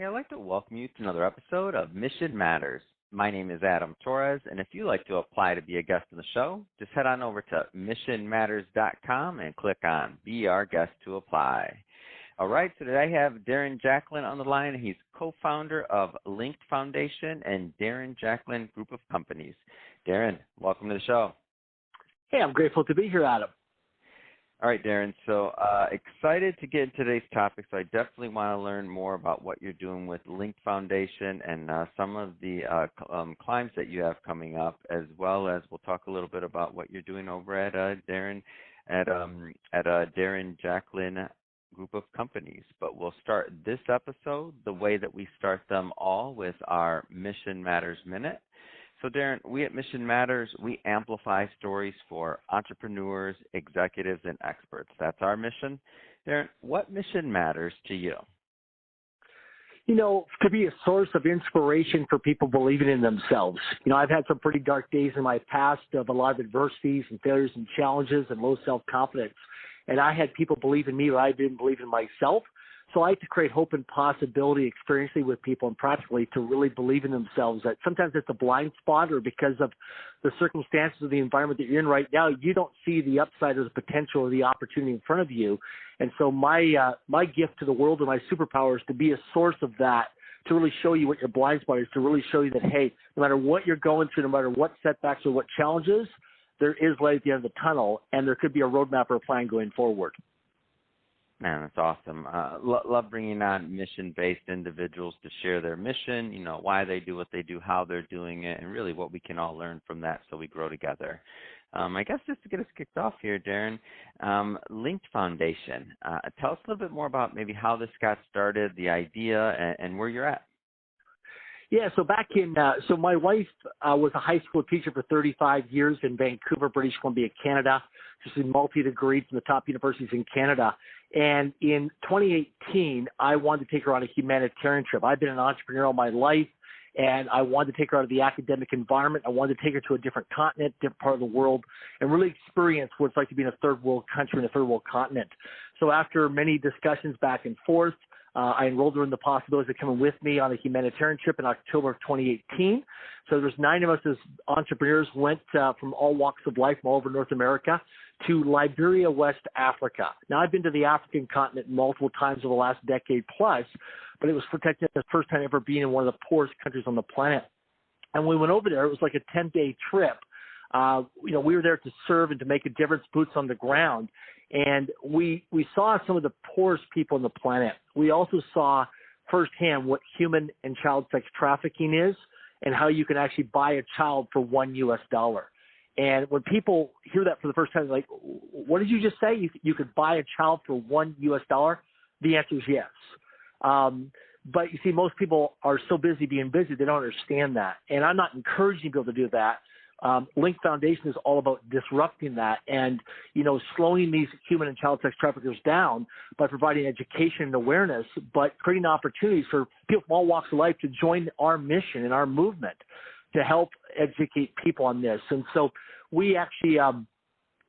Hey, I'd like to welcome you to another episode of Mission Matters. My name is Adam Torres, and if you'd like to apply to be a guest on the show, just head on over to missionmatters.com and click on Be Our Guest to apply. All right, so today I have Darren Jacklin on the line. He's co-founder of Linked Foundation and Darren Jacklin Group of Companies. Darren, welcome to the show. Hey, I'm grateful to be here, Adam. All right, Darren, so excited to get into today's topic, so I definitely want to learn more about what you're doing with Linked Foundation and some of the climbs that you have coming up, as well as we'll talk a little bit about what you're doing over at Darren Jacklin Group of Companies. But we'll start this episode the way that we start them all, with our Mission Matters Minute. So, Darren, we at Mission Matters, we amplify stories for entrepreneurs, executives, and experts. That's our mission. Darren, what mission matters to you? You know, to be a source of inspiration for people believing in themselves. You know, I've had some pretty dark days in my past of a lot of adversities and failures and challenges and low self-confidence. And I had people believe in me when I didn't believe in myself. So I like to create hope and possibility experientially with people and practically to really believe in themselves. That sometimes it's a blind spot, or because of the circumstances of the environment that you're in right now, you don't see the upside or the potential or the opportunity in front of you. And so my gift to the world and my superpower is to be a source of that, to really show you what your blind spot is, to really show you that, hey, no matter what you're going through, no matter what setbacks or what challenges, there is light at the end of the tunnel, and there could be a roadmap or a plan going forward. Man, that's awesome. Love bringing on mission-based individuals to share their mission, you know, why they do what they do, how they're doing it, and really what we can all learn from that so we grow together. I guess just to get us kicked off here, Darren, Linked Foundation. Tell us a little bit more about maybe how this got started, the idea, and where you're at. Yeah, so so my wife was a high school teacher for 35 years in Vancouver, British Columbia, Canada. She's in multi-degreed from the top universities in Canada. And in 2018, I wanted to take her on a humanitarian trip. I've been an entrepreneur all my life, and I wanted to take her out of the academic environment. I wanted to take her to a different continent, different part of the world, and really experience what it's like to be in a third world country and a third world continent. So after many discussions back and forth, I enrolled her in the possibility of coming with me on a humanitarian trip in October of 2018. So there's 9 of us as entrepreneurs, went from all walks of life from all over North America to Liberia, West Africa. Now, I've been to the African continent multiple times over the last decade plus, but it was protected the first time ever being in one of the poorest countries on the planet. And when we went over there, it was like a 10-day trip. We were there to serve and to make a difference, boots on the ground. And we saw some of the poorest people on the planet. We also saw firsthand what human and child sex trafficking is and how you can actually buy a child for $1. And when people hear that for the first time, they're like, what did you just say? You could buy a child for $1? The answer is yes. But you see, most people are so busy being busy, they don't understand that. And I'm not encouraging people to do that. Linked Foundation is all about disrupting that and, slowing these human and child sex traffickers down by providing education and awareness, but creating opportunities for people from all walks of life to join our mission and our movement to help educate people on this. And so we actually,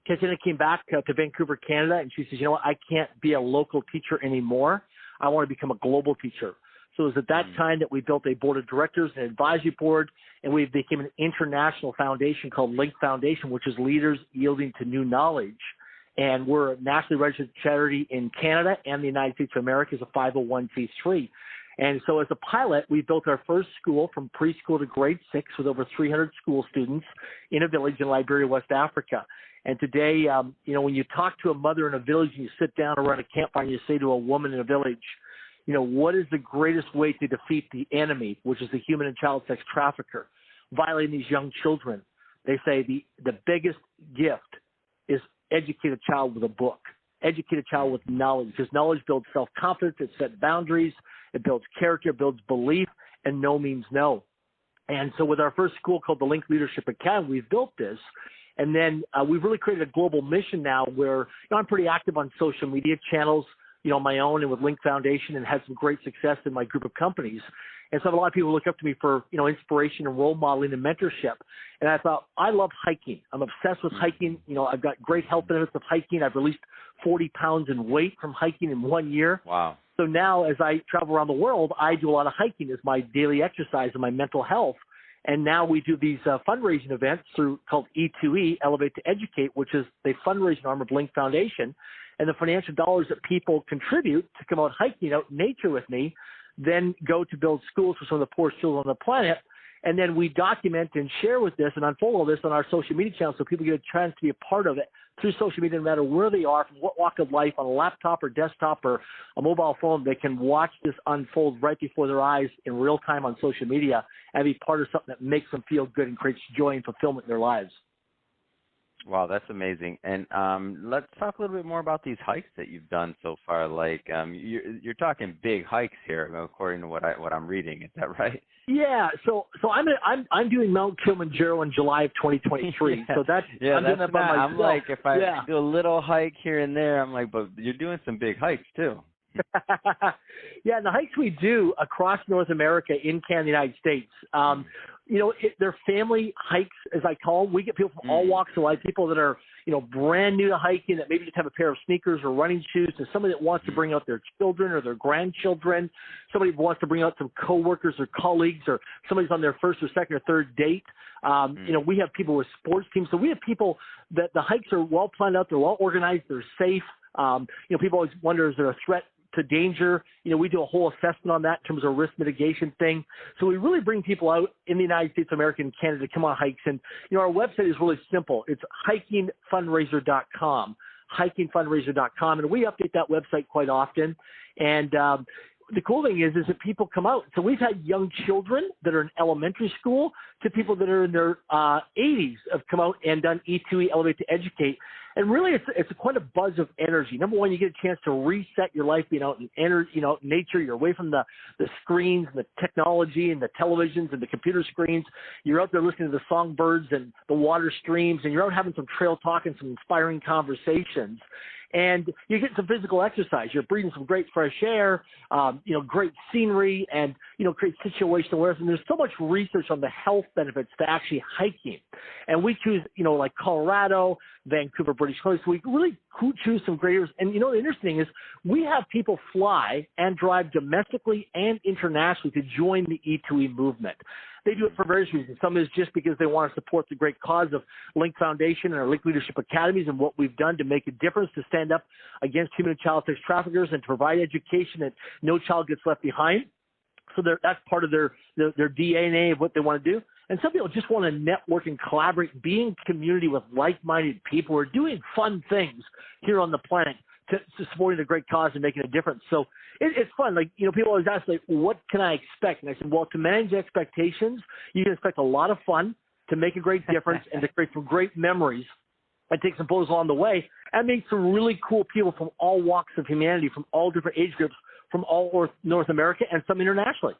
Katina came back to Vancouver, Canada, and she says, you know what, I can't be a local teacher anymore. I want to become a global teacher. So it was at that time that we built a board of directors and advisory board, and we became an international foundation called Linked Foundation, which is leaders yielding to new knowledge. And we're a nationally registered charity in Canada and the United States of America as a 501c3. And so as a pilot, we built our first school from preschool to grade 6 with over 300 school students in a village in Liberia, West Africa. And today, when you talk to a mother in a village and you sit down around a campfire and you say to a woman in a village, what is the greatest way to defeat the enemy, which is the human and child sex trafficker, violating these young children? They say the biggest gift is educate a child with a book, educate a child with knowledge, because knowledge builds self-confidence, it sets boundaries, it builds character, it builds belief, and no means no. And so with our first school called the Link Leadership Academy, we've built this. And then we've really created a global mission now where I'm pretty active on social media channels, on my own and with Link Foundation, and had some great success in my group of companies. And so I have a lot of people look up to me for, inspiration and role modeling and mentorship. And I thought, I love hiking. I'm obsessed with hiking. I've got great health benefits of hiking. I've released 40 pounds in weight from hiking in 1 year. Wow. So now as I travel around the world, I do a lot of hiking as my daily exercise and my mental health. And now we do these fundraising events called E2E, Elevate to Educate, which is the fundraising arm of Link Foundation. And the financial dollars that people contribute to come out hiking out in nature with me then go to build schools for some of the poorest children on the planet. And then we document and share with this and unfold all this on our social media channel so people get a chance to be a part of it through social media, no matter where they are, from what walk of life, on a laptop or desktop or a mobile phone. They can watch this unfold right before their eyes in real time on social media and be part of something that makes them feel good and creates joy and fulfillment in their lives. Wow, that's amazing. And let's talk a little bit more about these hikes that you've done so far. Like you're talking big hikes here, according to what I'm reading. Is that right? Yeah. So I'm doing Mount Kilimanjaro in July of 2023. Yeah. So I'm doing that by myself. I'm like, if I do a little hike here and there, I'm like, but you're doing some big hikes too. Yeah, and the hikes we do across North America, in Canada, the United States, they're family hikes, as I call them. We get people from all walks of life, people that are, brand new to hiking, that maybe just have a pair of sneakers or running shoes, to somebody that wants to bring out their children or their grandchildren, somebody who wants to bring out some coworkers or colleagues, or somebody's on their first or second or third date. We have people with sports teams. So we have people that the hikes are well planned out, they're well organized, they're safe. People always wonder, is there a threat to danger? We do a whole assessment on that in terms of risk mitigation thing. So we really bring people out in the United States of America and Canada to come on hikes. And, our website is really simple. It's hikingfundraiser.com, hikingfundraiser.com. And we update that website quite often. And, the cool thing is that people come out. So we've had young children that are in elementary school to people that are in their 80s have come out and done E2E, Elevate to Educate. And really, it's quite a buzz of energy. Number one, you get a chance to reset your life, being out in nature. You're away from the screens and the technology and the televisions and the computer screens. You're out there listening to the songbirds and the water streams, and you're out having some trail talk and some inspiring conversations. And you get some physical exercise. You're breathing some great fresh air, great scenery, and, great situational awareness. And there's so much research on the health benefits to actually hiking. And we choose, like Colorado, Vancouver, British Columbia. So we really choose some great areas. And, the interesting thing is we have people fly and drive domestically and internationally to join the E2E movement. They do it for various reasons. Some is just because they want to support the great cause of Link Foundation and our Link Leadership Academies and what we've done to make a difference, to stand up against human and child sex traffickers and to provide education that no child gets left behind. So that's part of their DNA of what they want to do. And some people just want to network and collaborate, be in community with like-minded people who are doing fun things here on the planet to supporting the great cause and making a difference. So it's fun. Like, people always ask, like, what can I expect? And I said, well, to manage expectations, you can expect a lot of fun, to make a great difference, and to create some great memories and take some photos along the way, and meet some really cool people from all walks of humanity, from all different age groups, from all North America and some internationally.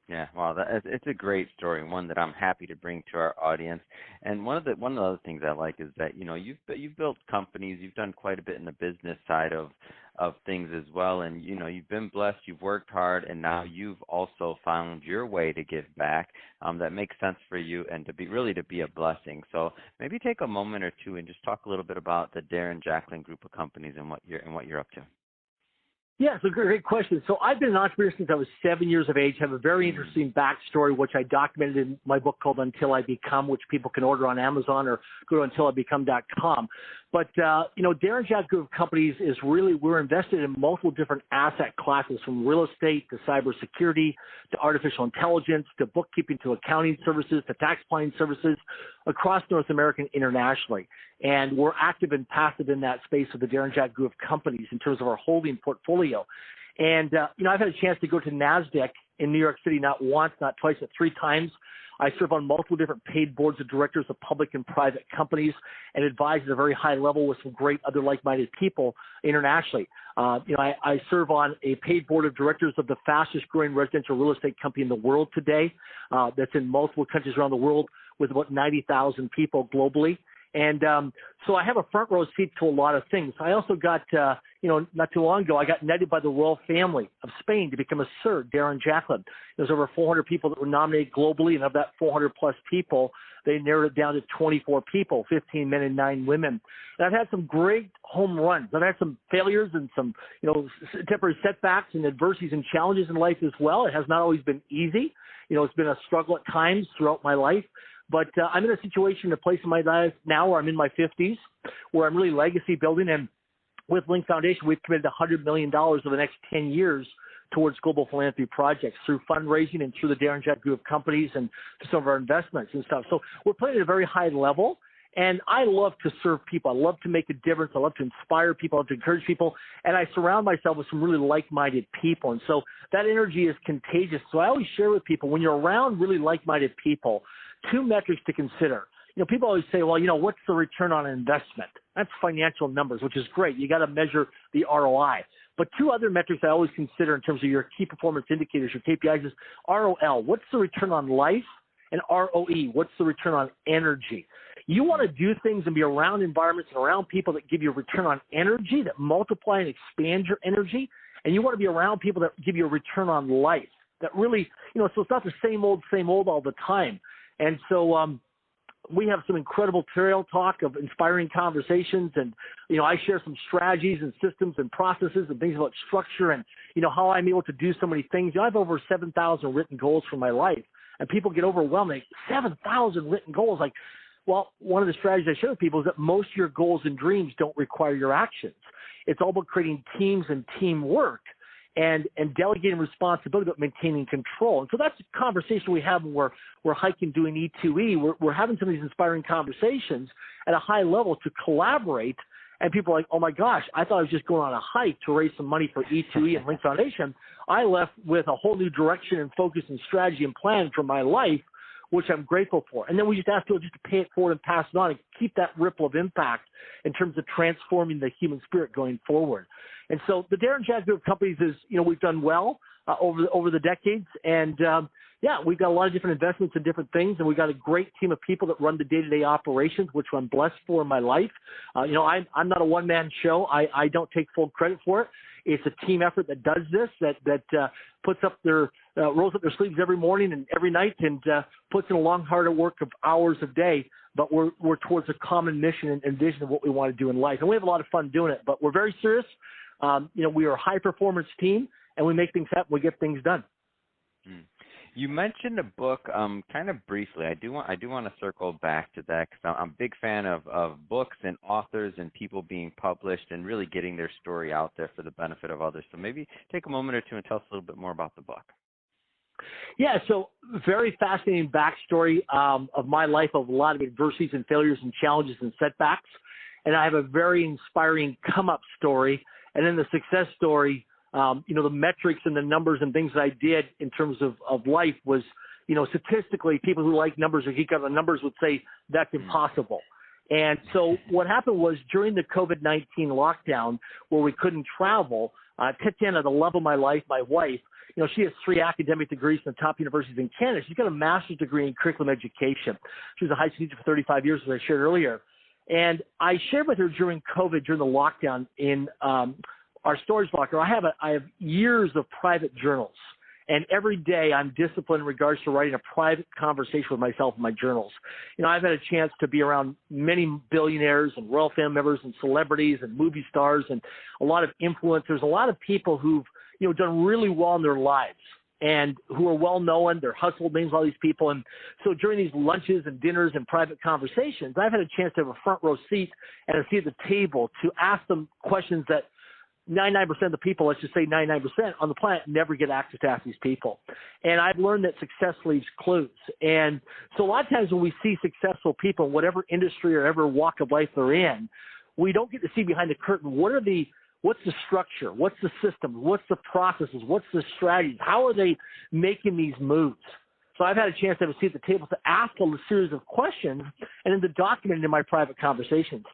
Yeah, wow, it's a great story, one that I'm happy to bring to our audience. And one of the other things I like is that you've built companies, you've done quite a bit in the business side of things as well, and you've been blessed, you've worked hard, and now you've also found your way to give back that makes sense for you and to be a blessing. So maybe take a moment or two and just talk a little bit about the Darren Jacklin group of companies and what you're up to. Yeah, it's a great question. So I've been an entrepreneur since I was 7 years of age. I have a very interesting backstory, which I documented in my book called Until I Become, which people can order on Amazon or go to untilibecome.com. But, Darren Jack Group of Companies is really, we're invested in multiple different asset classes, from real estate to cybersecurity to artificial intelligence to bookkeeping to accounting services to tax planning services across North America and internationally. And we're active and passive in that space with the Darren Jack Group of Companies in terms of our holding portfolio. And, I've had a chance to go to NASDAQ in New York City, not once, not twice, but 3 times. I serve on multiple different paid boards of directors of public and private companies and advise at a very high level with some great other like-minded people internationally. I serve on a paid board of directors of the fastest growing residential real estate company in the world today. That's in multiple countries around the world with about 90,000 people globally. And so I have a front row seat to a lot of things. I also got, not too long ago, I got knighted by the royal family of Spain to become a Sir, Darren Jacklin. There's over 400 people that were nominated globally, and of that 400 plus people, they narrowed it down to 24 people, 15 men and 9 women. And I've had some great home runs. I've had some failures and some, temporary setbacks and adversities and challenges in life as well. It has not always been easy. It's been a struggle at times throughout my life. But I'm in a situation, a place in my life now where I'm in my 50s, where I'm really legacy building. And with Link Foundation, we've committed $100 million over the next 10 years towards global philanthropy projects through fundraising and through the Darren Jack Group of companies and to some of our investments and stuff. So we're playing at a very high level. And I love to serve people. I love to make a difference. I love to inspire people. I love to encourage people. And I surround myself with some really like-minded people. And so that energy is contagious. So I always share with people, when you're around really like-minded people, 2 metrics to consider. People always say, well, what's the return on investment? That's financial numbers, which is great. You got to measure the ROI. But 2 other metrics I always consider in terms of your key performance indicators, your KPIs, is ROL. What's the return on life? And ROE. What's the return on energy? You want to do things and be around environments and around people that give you a return on energy, that multiply and expand your energy. And you want to be around people that give you a return on life, that really, so it's not the same old all the time. And so, we have some incredible trail talk of inspiring conversations, and, I share some strategies and systems and processes and things about structure and, how I'm able to do so many things. I have over 7,000 written goals for my life, and people get overwhelmed. 7,000 written goals. Well, one of the strategies I share with people is that most of your goals and dreams don't require your actions. It's all about creating teams and teamwork and delegating responsibility, but maintaining control. And so that's a conversation we have when we're hiking, doing E2E. We're having some of these inspiring conversations at a high level to collaborate. And people are like, oh my gosh, I thought I was just going on a hike to raise some money for E2E and Link Foundation. I left with a whole new direction and focus and strategy and plan for my life, which I'm grateful for. And then we just ask people just to pay it forward and pass it on and keep that ripple of impact in terms of transforming the human spirit going forward. And so the Darren Jack Group of companies is, we've done well over the decades. And we've got a lot of different investments in different things. And we've got a great team of people that run the day-to-day operations, which I'm blessed for in my life. I'm not a one-man show. I don't take full credit for it. It's a team effort that does this, that puts up rolls up their sleeves every morning and every night and puts in a long, hard work of hours a day. But we're towards a common mission and vision of what we want to do in life. And we have a lot of fun doing it, but we're very serious. We are a high-performance team, and we make things happen. We get things done. You mentioned a book kind of briefly. I do want to circle back to that because I'm a big fan of books and authors and people being published and really getting their story out there for the benefit of others. So maybe take a moment or two and tell us a little bit more about the book. Yeah, so very fascinating backstory of my life, of a lot of adversities and failures and challenges and setbacks. And I have a very inspiring come-up story. And then the success story, the metrics and the numbers and things that I did in terms of life was, statistically, people who like numbers or geek out on numbers would say that's impossible. And so what happened was during the COVID-19 lockdown where we couldn't travel, Tatiana, the love of my life, my wife, she has 3 academic degrees from the top universities in Canada. She's got a master's degree in curriculum education. She was a high school teacher for 35 years, as I shared earlier. And I shared with her during COVID, during the lockdown, in our storage locker, I have years of private journals. And every day I'm disciplined in regards to writing a private conversation with myself in my journals. I've had a chance to be around many billionaires and royal family members and celebrities and movie stars and a lot of influencers, a lot of people who've, done really well in their lives and who are well known. They're household names, all these people. And so during these lunches and dinners and private conversations, I've had a chance to have a front row seat and a seat at the table to ask them questions that 99% of the people, let's just say 99% on the planet, never get access to ask these people. And I've learned that success leaves clues. And so a lot of times when we see successful people in whatever industry or whatever walk of life they're in, we don't get to see behind the curtain what's the structure, what's the system, what's the processes, what's the strategies, how are they making these moves? So I've had a chance to have a seat at the table to ask a series of questions and then to document it in my private conversations.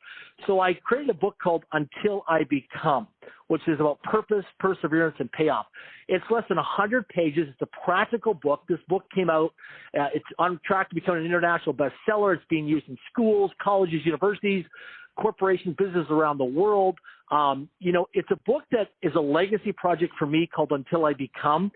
So I created a book called Until I Become, which is about purpose, perseverance, and payoff. It's less than 100 pages. It's a practical book. This book came out. It's on track to become an international bestseller. It's being used in schools, colleges, universities, corporations, businesses around the world. It's a book that is a legacy project for me called Until I Become,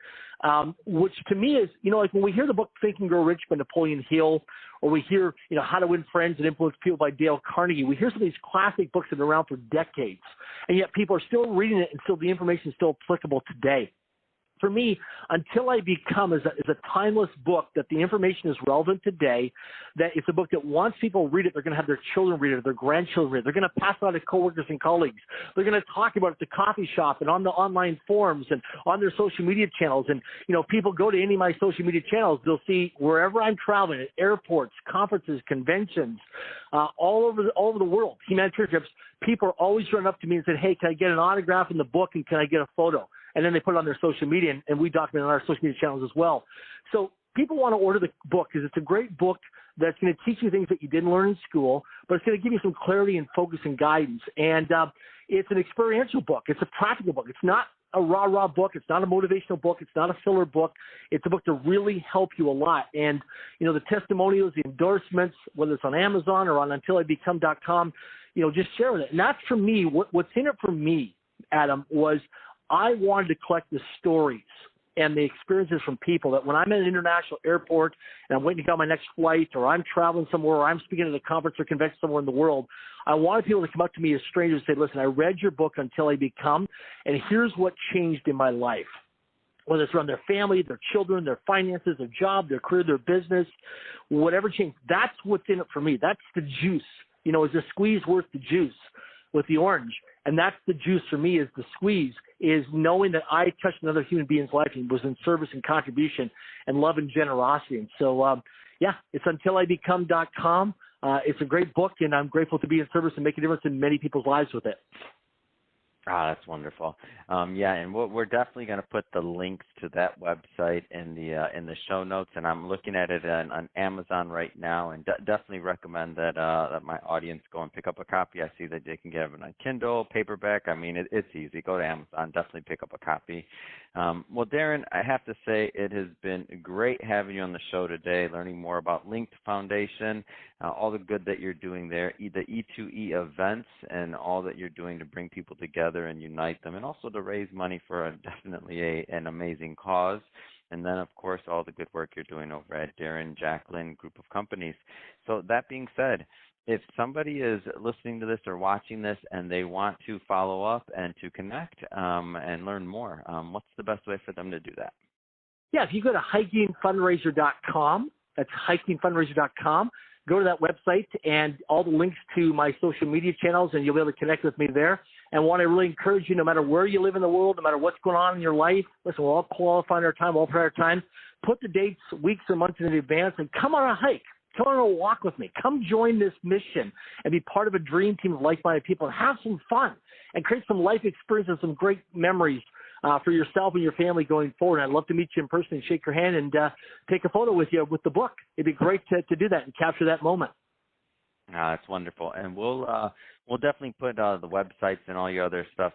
which to me is, like when we hear the book Think and Grow Rich by Napoleon Hill, or we hear, How to Win Friends and Influence People by Dale Carnegie, we hear some of these classic books that have been around for decades, and yet people are still reading it and still the information is still applicable today. For me, Until I Become is a timeless book that the information is relevant today, that it's a book that once people read it, they're going to have their children read it, their grandchildren read it. They're going to pass it on to coworkers and colleagues. They're going to talk about it at the coffee shop and on the online forums and on their social media channels. And, people go to any of my social media channels, they'll see wherever I'm traveling, at airports, conferences, conventions, all over the world, humanitarian trips, people are always running up to me and saying, hey, can I get an autograph in the book and can I get a photo? And then they put it on their social media, and we document it on our social media channels as well. So people want to order the book because it's a great book that's going to teach you things that you didn't learn in school, but it's going to give you some clarity and focus and guidance. And it's an experiential book. It's a practical book. It's not a rah-rah book. It's not a motivational book. It's not a filler book. It's a book to really help you a lot. And, the testimonials, the endorsements, whether it's on Amazon or on untilibecome.com, just share with it. And that's for me, what's in it for me, Adam, was I wanted to collect the stories and the experiences from people that when I'm at an international airport and I'm waiting to get on my next flight, or I'm traveling somewhere, or I'm speaking at a conference or convention somewhere in the world, I wanted people to come up to me as strangers and say, listen, I read your book Until I Become, and here's what changed in my life. Whether it's around their family, their children, their finances, their job, their career, their business, whatever changed, that's what's in it for me. That's the juice. Is the squeeze worth the juice with the orange? And that's the juice for me, is the squeeze, is knowing that I touched another human being's life and was in service and contribution and love and generosity. And so, it's untilibecome.com. It's a great book, and I'm grateful to be in service and make a difference in many people's lives with it. That's wonderful. And we're definitely going to put the links to that website in the show notes, and I'm looking at it on Amazon right now, and definitely recommend that my audience go and pick up a copy. I see that they can get it on Kindle, paperback. I mean, it's easy. Go to Amazon, definitely pick up a copy. Well, Darren, I have to say it has been great having you on the show today, learning more about Linked Foundation, all the good that you're doing there, the E2E events, and all that you're doing to bring people together and unite them, and also to raise money for definitely an amazing cause. And then, of course, all the good work you're doing over at Darren, Jacklin group of companies. So that being said, if somebody is listening to this or watching this and they want to follow up and to connect and learn more, what's the best way for them to do that? Yeah, if you go to hikingfundraiser.com, that's hikingfundraiser.com, go to that website and all the links to my social media channels, and you'll be able to connect with me there. And want to really encourage you, no matter where you live in the world, no matter what's going on in your life, listen, we're all qualifying our time, all for our time. Put the dates, weeks or months in advance, and come on a hike. Come on a walk with me. Come join this mission and be part of a dream team of like-minded people and have some fun and create some life experiences, some great memories for yourself and your family going forward. I'd love to meet you in person and shake your hand and take a photo with you with the book. It'd be great to do that and capture that moment. That's wonderful, and we'll definitely put the websites and all your other stuff,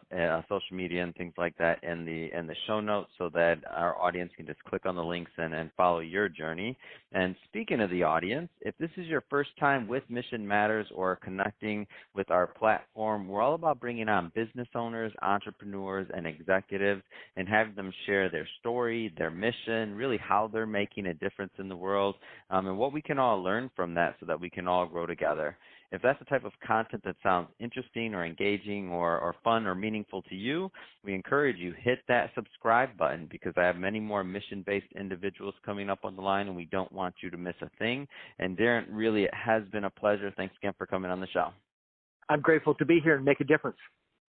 social media and things like that, in the show notes, so that our audience can just click on the links and follow your journey. And speaking of the audience, if this is your first time with Mission Matters or connecting with our platform, we're all about bringing on business owners, entrepreneurs, and executives, and having them share their story, their mission, really how they're making a difference in the world, and what we can all learn from that, so that we can all grow together. If that's the type of content that sounds interesting or engaging or fun or meaningful to you, we encourage you, hit that subscribe button, because I have many more mission-based individuals coming up on the line, and we don't want you to miss a thing. And Darren, really, it has been a pleasure. Thanks again for coming on the show. I'm grateful to be here and make a difference.